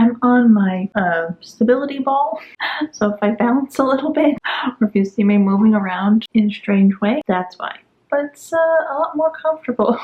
I'm on my stability ball, so if I bounce a little bit, or if you see me moving around in a strange way, that's why. But it's a lot more comfortable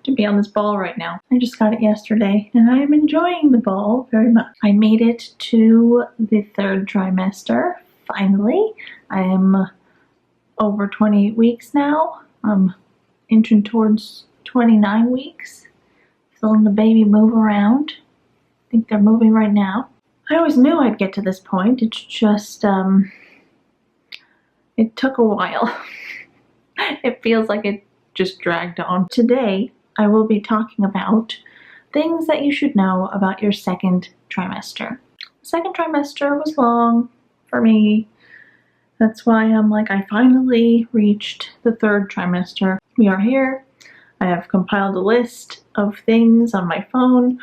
to be on this ball right now. I just got it yesterday, and I am enjoying the ball very much. I made it to the 3rd trimester, finally. I am over 28 weeks now. I'm inching towards 29 weeks. Feeling the baby move around. I think they're moving right now. I always knew I'd get to this point. It's just, it took a while. It feels like it just dragged on. Today, I will be talking about things that you should know about your 2nd trimester. The 2nd trimester was long for me. That's why I'm like, I finally reached the 3rd trimester. We are here. I have compiled a list of things on my phone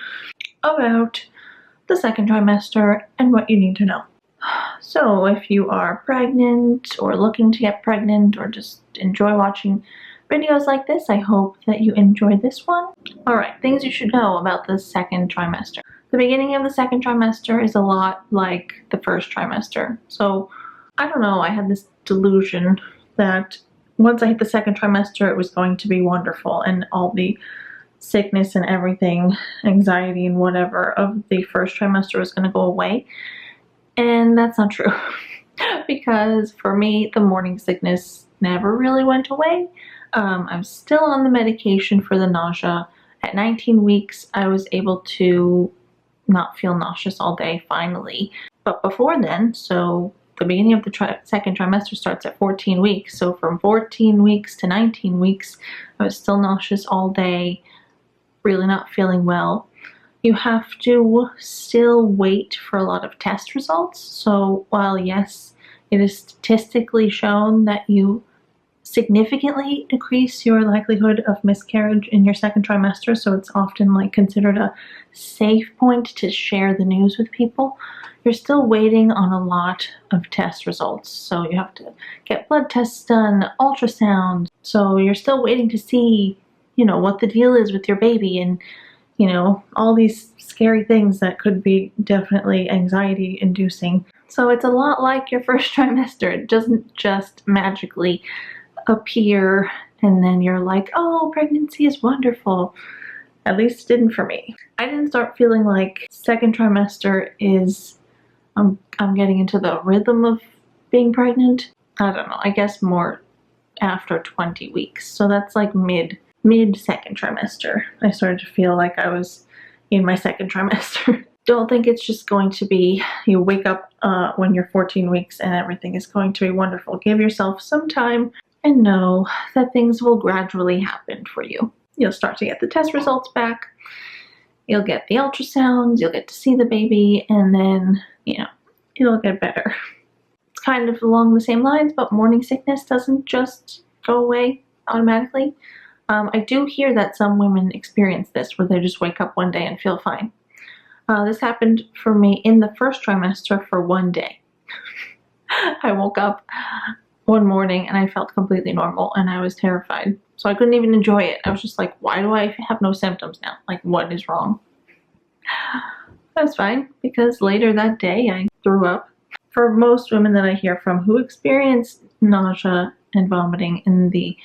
about the 2nd trimester and what you need to know. So if you are pregnant or looking to get pregnant or just enjoy watching videos like this, I hope that you enjoy this one. Alright, things you should know about the 2nd trimester. The beginning of the 2nd trimester is a lot like the 1st trimester. So, I don't know, I had this delusion that once I hit the 2nd trimester, it was going to be wonderful and all the sickness and everything, anxiety and whatever of the 1st trimester was going to go away. And that's not true. Because for me, the morning sickness never really went away. I'm still on the medication for the nausea. At 19 weeks, I was able to not feel nauseous all day, finally. But before then, so the beginning of the 2nd trimester starts at 14 weeks. So from 14 weeks to 19 weeks, I was still nauseous all day, really not feeling well. You have to still wait for a lot of test results. So while yes, it is statistically shown that you significantly decrease your likelihood of miscarriage in your 2nd trimester, so it's often like considered a safe point to share the news with people, you're still waiting on a lot of test results. So you have to get blood tests done, ultrasound. So you're still waiting to see, you know, what the deal is with your baby and, you know, all these scary things that could be definitely anxiety inducing. So it's a lot like your 1st trimester. It doesn't just magically appear and then you're like, oh, pregnancy is wonderful. At least it didn't for me. I didn't start feeling like 2nd trimester is, I'm getting into the rhythm of being pregnant. I don't know, I guess more after 20 weeks. So that's like mid 2nd trimester. I started to feel like I was in my 2nd trimester. Don't think it's just going to be, you wake up when you're 14 weeks and everything is going to be wonderful. Give yourself some time and know that things will gradually happen for you. You'll start to get the test results back. You'll get the ultrasounds, you'll get to see the baby, and then, you know, it'll get better. It's kind of along the same lines, but morning sickness doesn't just go away automatically. I do hear that some women experience this where they just wake up one day and feel fine. This happened for me in the 1st trimester for one day. I woke up one morning and I felt completely normal and I was terrified. So I couldn't even enjoy it. I was just like, why do I have no symptoms now? Like, what is wrong? That's fine, because later that day I threw up. For most women that I hear from who experience nausea and vomiting in the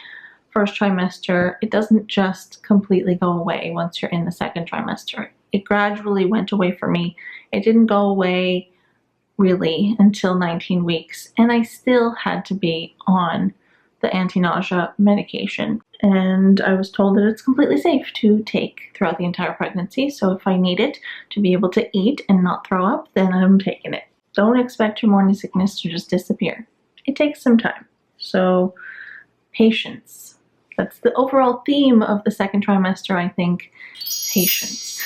1st trimester, it doesn't just completely go away once you're in the 2nd trimester. It gradually went away for me. It didn't go away really until 19 weeks, and I still had to be on the anti-nausea medication. And I was told that it's completely safe to take throughout the entire pregnancy, so if I need it to be able to eat and not throw up, then I'm taking it. Don't expect your morning sickness to just disappear. It takes some time. So, patience. That's the overall theme of the 2nd trimester, I think. Patience.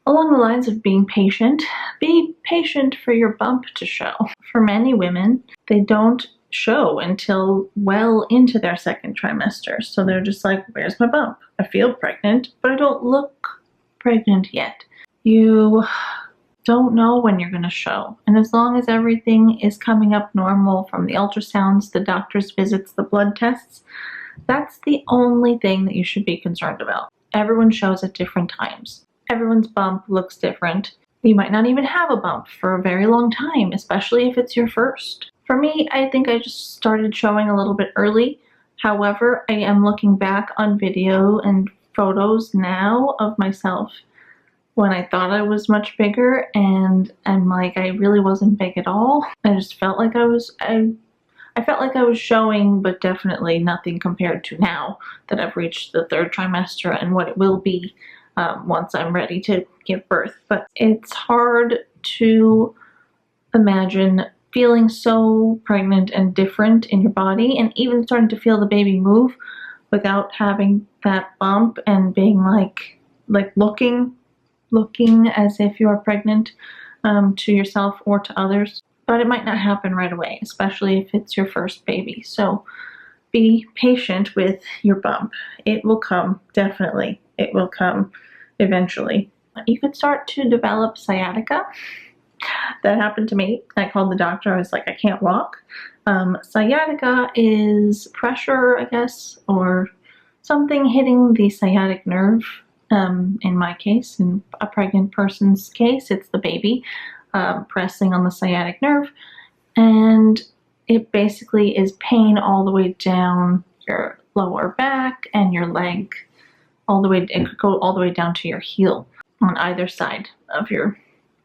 Along the lines of being patient, be patient for your bump to show. For many women, they don't show until well into their 2nd trimester. So they're just like, where's my bump? I feel pregnant, but I don't look pregnant yet. You don't know when you're going to show. And as long as everything is coming up normal from the ultrasounds, the doctor's visits, the blood tests, that's the only thing that you should be concerned about. Everyone shows at different times. Everyone's bump looks different. You might not even have a bump for a very long time, especially if it's your first. For me, I think I just started showing a little bit early. However, I am looking back on video and photos now of myself when I thought I was much bigger, and I'm like, I really wasn't big at all. I just felt like I felt like I was showing, but definitely nothing compared to now that I've reached the 3rd trimester and what it will be once I'm ready to give birth. But it's hard to imagine feeling so pregnant and different in your body, and even starting to feel the baby move without having that bump and being like looking as if you're pregnant to yourself or to others. But it might not happen right away, especially if it's your first baby. So be patient with your bump. It will come, definitely. It will come eventually. You could start to develop sciatica. That happened to me. I called the doctor. I was like, I can't walk. Sciatica is pressure, I guess, or something hitting the sciatic nerve. In my case, in a pregnant person's case, it's the baby pressing on the sciatic nerve, and it basically is pain all the way down your lower back and your leg, it could go all the way down to your heel on either side of your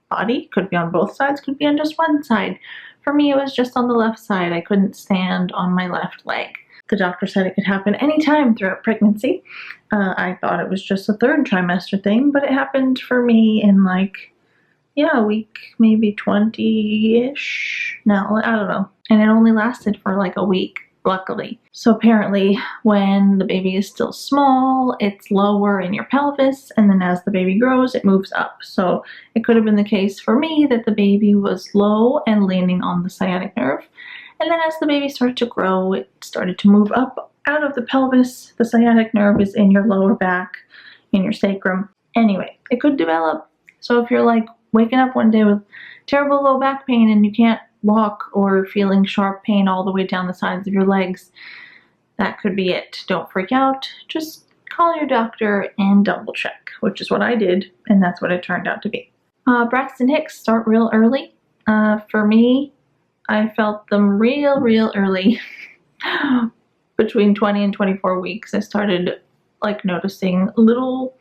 body. Could be on both sides, could be on just one side. For me, it was just on the left side. I couldn't stand on my left leg. The doctor said it could happen anytime throughout pregnancy. I thought it was just a 3rd trimester thing, but it happened for me in week maybe 20-ish. No, I don't know. And it only lasted for like a week, luckily. So apparently when the baby is still small, it's lower in your pelvis, and then as the baby grows, it moves up. So it could have been the case for me that the baby was low and leaning on the sciatic nerve. And then as the baby started to grow, it started to move up out of the pelvis. The sciatic nerve is in your lower back, in your sacrum. Anyway, it could develop. So if you're like waking up one day with terrible low back pain and you can't walk, or feeling sharp pain all the way down the sides of your legs, that could be it. Don't freak out. Just call your doctor and double check, which is what I did, and that's what it turned out to be. Braxton Hicks start real early. For me, I felt them real early. Between 20 and 24 weeks, I started noticing little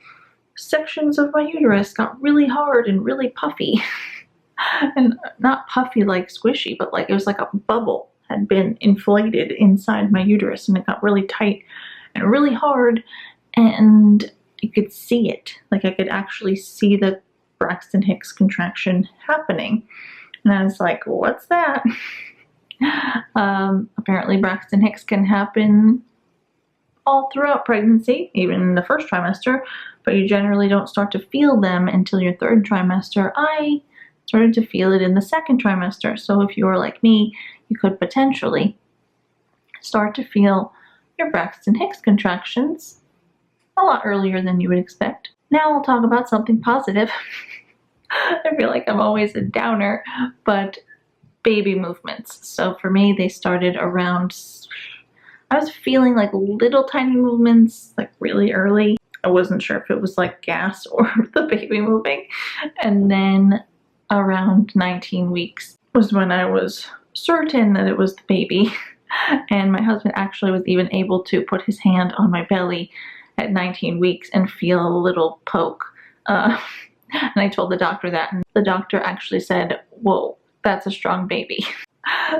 sections of my uterus got really hard and really puffy. And not puffy like squishy, but it was like a bubble had been inflated inside my uterus, and it got really tight and really hard, and you could see it. I could actually see the Braxton Hicks contraction happening. And I was like, what's that? Apparently Braxton Hicks can happen all throughout pregnancy, even in the 1st trimester, but you generally don't start to feel them until your 3rd trimester. I started to feel it in the 2nd trimester. So if you were like me, you could potentially start to feel your Braxton Hicks contractions a lot earlier than you would expect. Now I'll talk about something positive. I feel like I'm always a downer, but baby movements. So for me, they started around, I was feeling little tiny movements really early. I wasn't sure if it was gas or the baby moving. And then around 19 weeks was when I was certain that it was the baby. And my husband actually was even able to put his hand on my belly at 19 weeks and feel a little poke. And I told the doctor that, and the doctor actually said, whoa, that's a strong baby.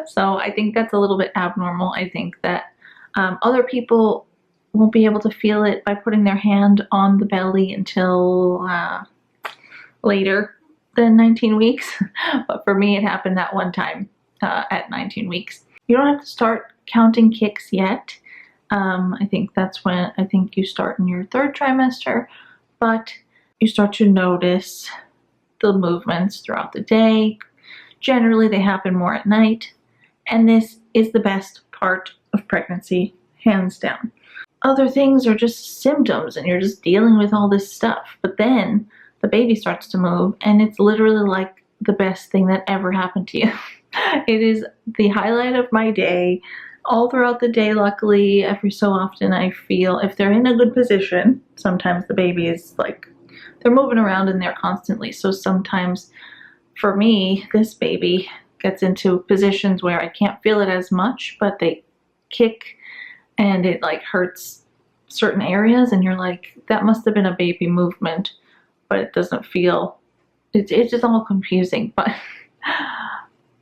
So I think that's a little bit abnormal. I think that other people won't be able to feel it by putting their hand on the belly until later than 19 weeks. But for me, it happened that one time at 19 weeks. You don't have to start counting kicks yet. I think that's when you start in your 3rd trimester, but you start to notice the movements throughout the day. Generally, they happen more at night, and this is the best part of pregnancy, hands down. Other things are just symptoms, and you're just dealing with all this stuff, but then the baby starts to move, and it's literally like the best thing that ever happened to you. It is the highlight of my day. All throughout the day, luckily, every so often I feel if they're in a good position, sometimes the baby is they're moving around in there constantly. So sometimes for me, this baby gets into positions where I can't feel it as much, but they kick and it like hurts certain areas, and you're like, that must have been a baby movement, but it doesn't feel, it's just all confusing. But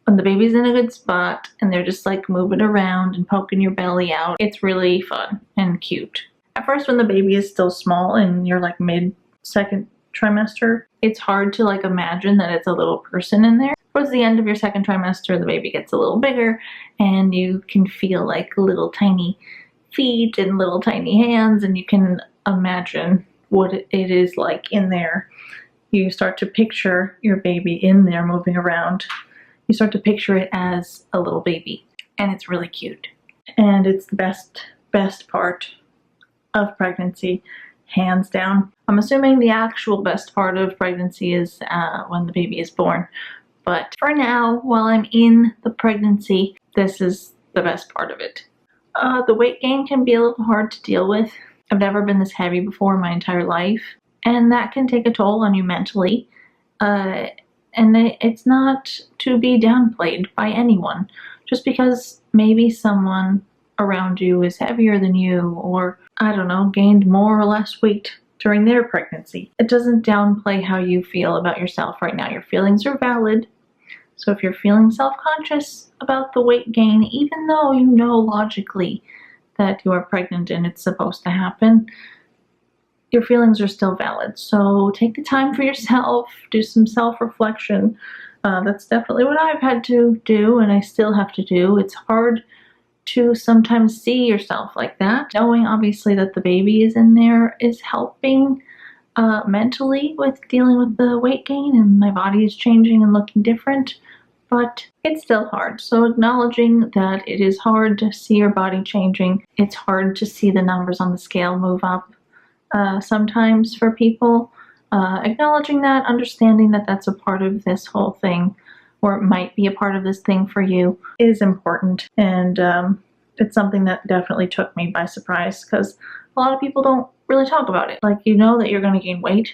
when the baby's in a good spot and they're just like moving around and poking your belly out, it's really fun and cute. At first, when the baby is still small and you're like mid-second trimester, it's hard to like imagine that it's a little person in there. Towards the end of your second trimester, the baby gets a little bigger and you can feel like little tiny feet and little tiny hands, and you can imagine what it is like in there. You start to picture your baby in there moving around. You start to picture it as a little baby, and it's really cute. And it's the best part of pregnancy, hands down. I'm assuming the actual best part of pregnancy is when the baby is born. But for now, while I'm in the pregnancy, this is the best part of it. The weight gain can be a little hard to deal with. I've never been this heavy before in my entire life, and that can take a toll on you mentally. And it's not to be downplayed by anyone. Just because maybe someone around you is heavier than you, or, I don't know, gained more or less weight during their pregnancy, it doesn't downplay how you feel about yourself right now. Your feelings are valid. So if you're feeling self-conscious about the weight gain, even though you know logically that you are pregnant and it's supposed to happen, your feelings are still valid. So take the time for yourself, do some self-reflection. That's definitely what I've had to do, and I still have to do. It's hard to sometimes see yourself like that. Knowing obviously that the baby is in there is helping mentally with dealing with the weight gain, and my body is changing and looking different, but it's still hard. So acknowledging that it is hard to see your body changing, it's hard to see the numbers on the scale move up sometimes for people. Acknowledging that, understanding that that's a part of this whole thing, or it might be a part of this thing for you, is important. And it's something that definitely took me by surprise, because a lot of people don't really talk about it. Like, you know that you're going to gain weight,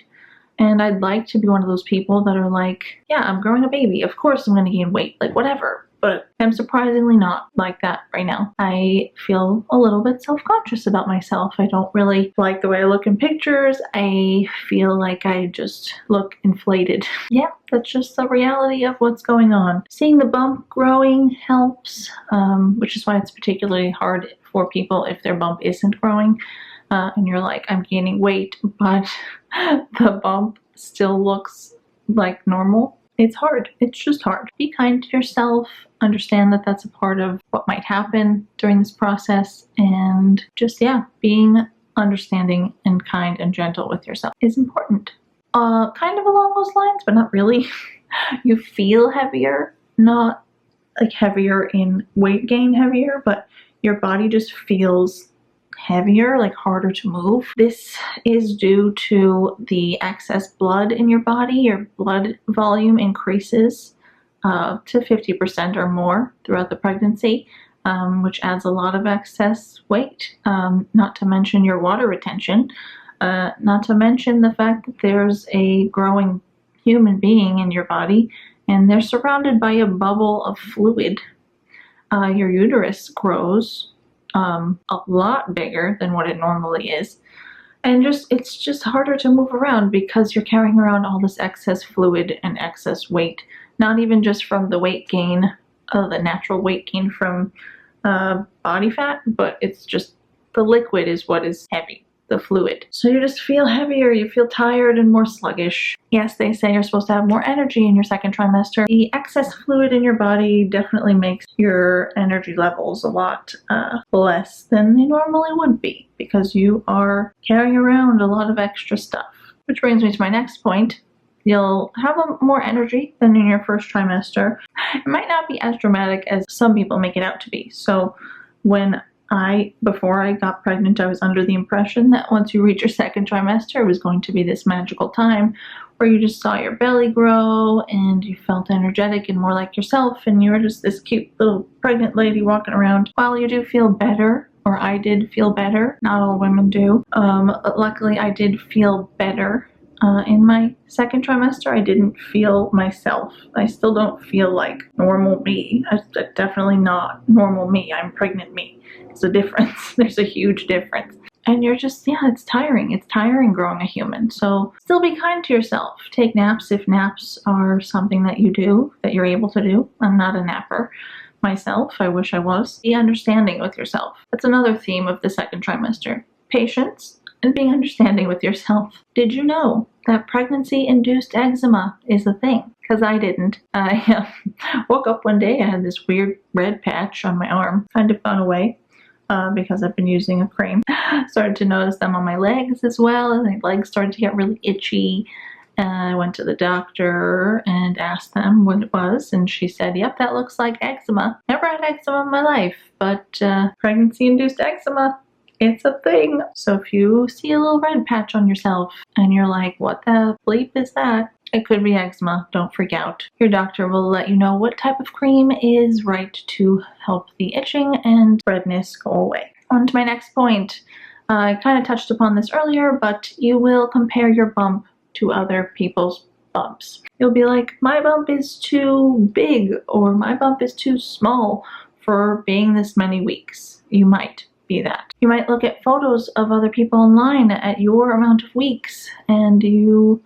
and I'd like to be one of those people that are like, yeah, I'm growing a baby, of course I'm going to gain weight, like whatever. But I'm surprisingly not like that right now. I feel a little bit self-conscious about myself. I don't really like the way I look in pictures. I feel like I just look inflated. Yeah, that's just the reality of what's going on. Seeing the bump growing helps, which is why it's particularly hard for people if their bump isn't growing. And you're like, I'm gaining weight, but the bump still looks like normal. It's hard. It's just hard. Be kind to yourself. Understand that that's a part of what might happen during this process. And just, yeah, being understanding and kind and gentle with yourself is important. Kind of along those lines, but not really. You feel heavier, not like heavier in weight gain heavier, but your body just feels heavier, like harder to move. This is due to the excess blood in your body. Your blood volume increases to 50% or more throughout the pregnancy, which adds a lot of excess weight. Not to mention your water retention, not to mention the fact that there's a growing human being in your body and they're surrounded by a bubble of fluid. Your uterus grows a lot bigger than what it normally is, and it's just harder to move around because you're carrying around all this excess fluid and excess weight, not even just from the weight gain, the natural weight gain from body fat, but it's just the liquid is what is heavy, the fluid. So you just feel heavier, you feel tired and more sluggish. Yes, they say you're supposed to have more energy in your second trimester. The excess fluid in your body definitely makes your energy levels a lot less than they normally would be, because you are carrying around a lot of extra stuff. Which brings me to my next point. You'll have more energy than in your first trimester. It might not be as dramatic as some people make it out to be. So before I got pregnant, I was under the impression that once you reach your second trimester, it was going to be this magical time where you just saw your belly grow and you felt energetic and more like yourself, and you were just this cute little pregnant lady walking around. While you do feel better, or I did feel better, not all women do, luckily I did feel better In my second trimester, I didn't feel myself. I still don't feel like normal me. I'm definitely not normal me. I'm pregnant me. It's a difference. There's a huge difference. And you're just, yeah, it's tiring. It's tiring growing a human. So still be kind to yourself. Take naps if naps are something that you do, that you're able to do. I'm not a napper myself. I wish I was. Be understanding with yourself. That's another theme of the second trimester. Patience and being understanding with yourself. Did you know that pregnancy-induced eczema is a thing? Because I didn't. I woke up one day, I had this weird red patch on my arm. Kind of gone away because I've been using a cream. Started to notice them on my legs as well, and my legs started to get really itchy. I went to the doctor and asked them what it was, and she said, yep, that looks like eczema. Never had eczema in my life, but pregnancy-induced eczema, it's a thing. So if you see a little red patch on yourself and you're like, what the bleep is that? It could be eczema. Don't freak out. Your doctor will let you know what type of cream is right to help the itching and redness go away. On to my next point. I kind of touched upon this earlier, but you will compare your bump to other people's bumps. You'll be like, my bump is too big, or my bump is too small for being this many weeks. You might be that. You might look at photos of other people online at your amount of weeks, and you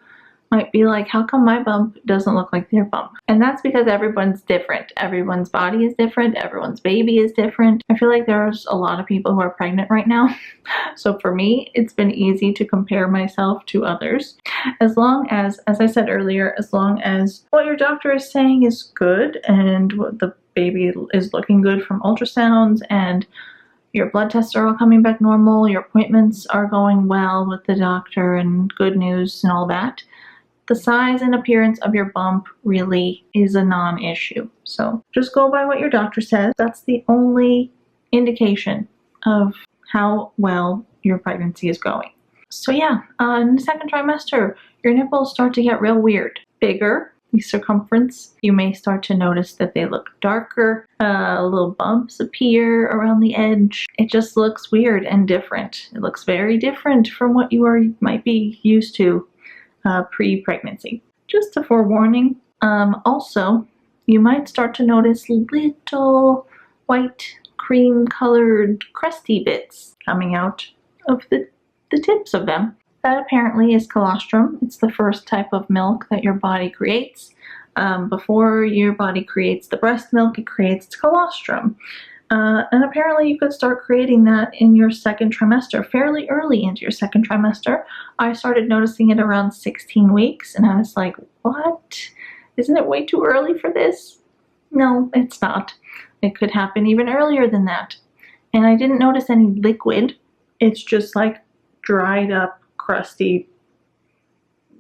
might be like, how come my bump doesn't look like their bump? And that's because everyone's different. Everyone's body is different. Everyone's baby is different. I feel like there's a lot of people who are pregnant right now. So for me, it's been easy to compare myself to others. As long as I said earlier, as long as what your doctor is saying is good and what the baby is looking good from ultrasounds and your blood tests are all coming back normal, your appointments are going well with the doctor and good news and all that, the size and appearance of your bump really is a non-issue. So just go by what your doctor says. That's the only indication of how well your pregnancy is going. So yeah, in the second trimester, your nipples start to get real weird. Bigger, the circumference. You may start to notice that they look darker. Little bumps appear around the edge. It just looks weird and different. It looks very different from what you might be used to pre-pregnancy. Just a forewarning. Also, you might start to notice little white cream-colored crusty bits coming out of the tips of them. That apparently is colostrum. It's the first type of milk that your body creates. Before your body creates the breast milk, it creates colostrum. And apparently you could start creating that in your second trimester, fairly early into your second trimester. I started noticing it around 16 weeks, and I was like, what? Isn't it way too early for this? No, it's not. It could happen even earlier than that. And I didn't notice any liquid. It's just like dried up, crusty,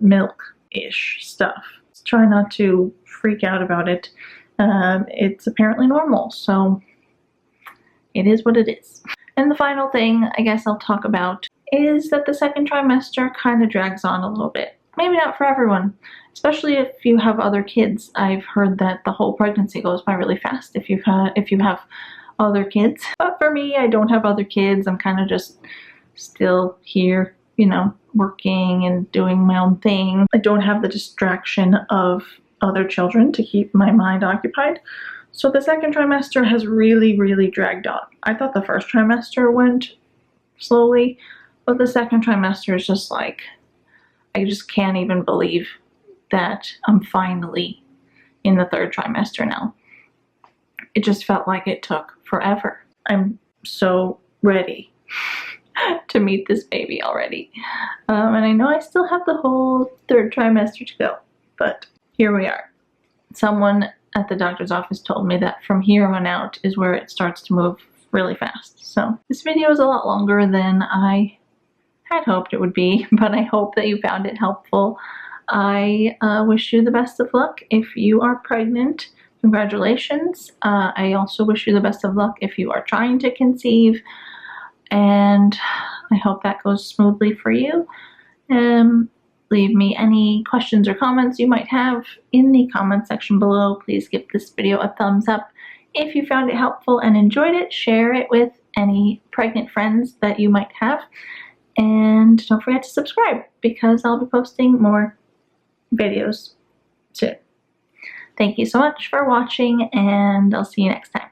milk-ish stuff. Try not to freak out about it. It's apparently normal, so it is what it is. And the final thing I guess I'll talk about is that the second trimester kind of drags on a little bit. Maybe not for everyone, especially if you have other kids. I've heard that the whole pregnancy goes by really fast if you have other kids. But for me, I don't have other kids. I'm kind of just still here, working and doing my own thing. I don't have the distraction of other children to keep my mind occupied. So the second trimester has really, really dragged on. I thought the first trimester went slowly, but the second trimester is just like, I just can't even believe that I'm finally in the third trimester now. It just felt like it took forever. I'm so ready to meet this baby already. And I know I still have the whole third trimester to go, but here we are. Someone at the doctor's office told me that from here on out is where it starts to move really fast. So this video is a lot longer than I had hoped it would be, but I hope that you found it helpful. I wish you the best of luck if you are pregnant. Congratulations. I also wish you the best of luck if you are trying to conceive, and I hope that goes smoothly for you. Leave me any questions or comments you might have in the comment section below. Please give this video a thumbs up. If you found it helpful and enjoyed it, share it with any pregnant friends that you might have. And don't forget to subscribe because I'll be posting more videos soon. Thank you so much for watching, and I'll see you next time.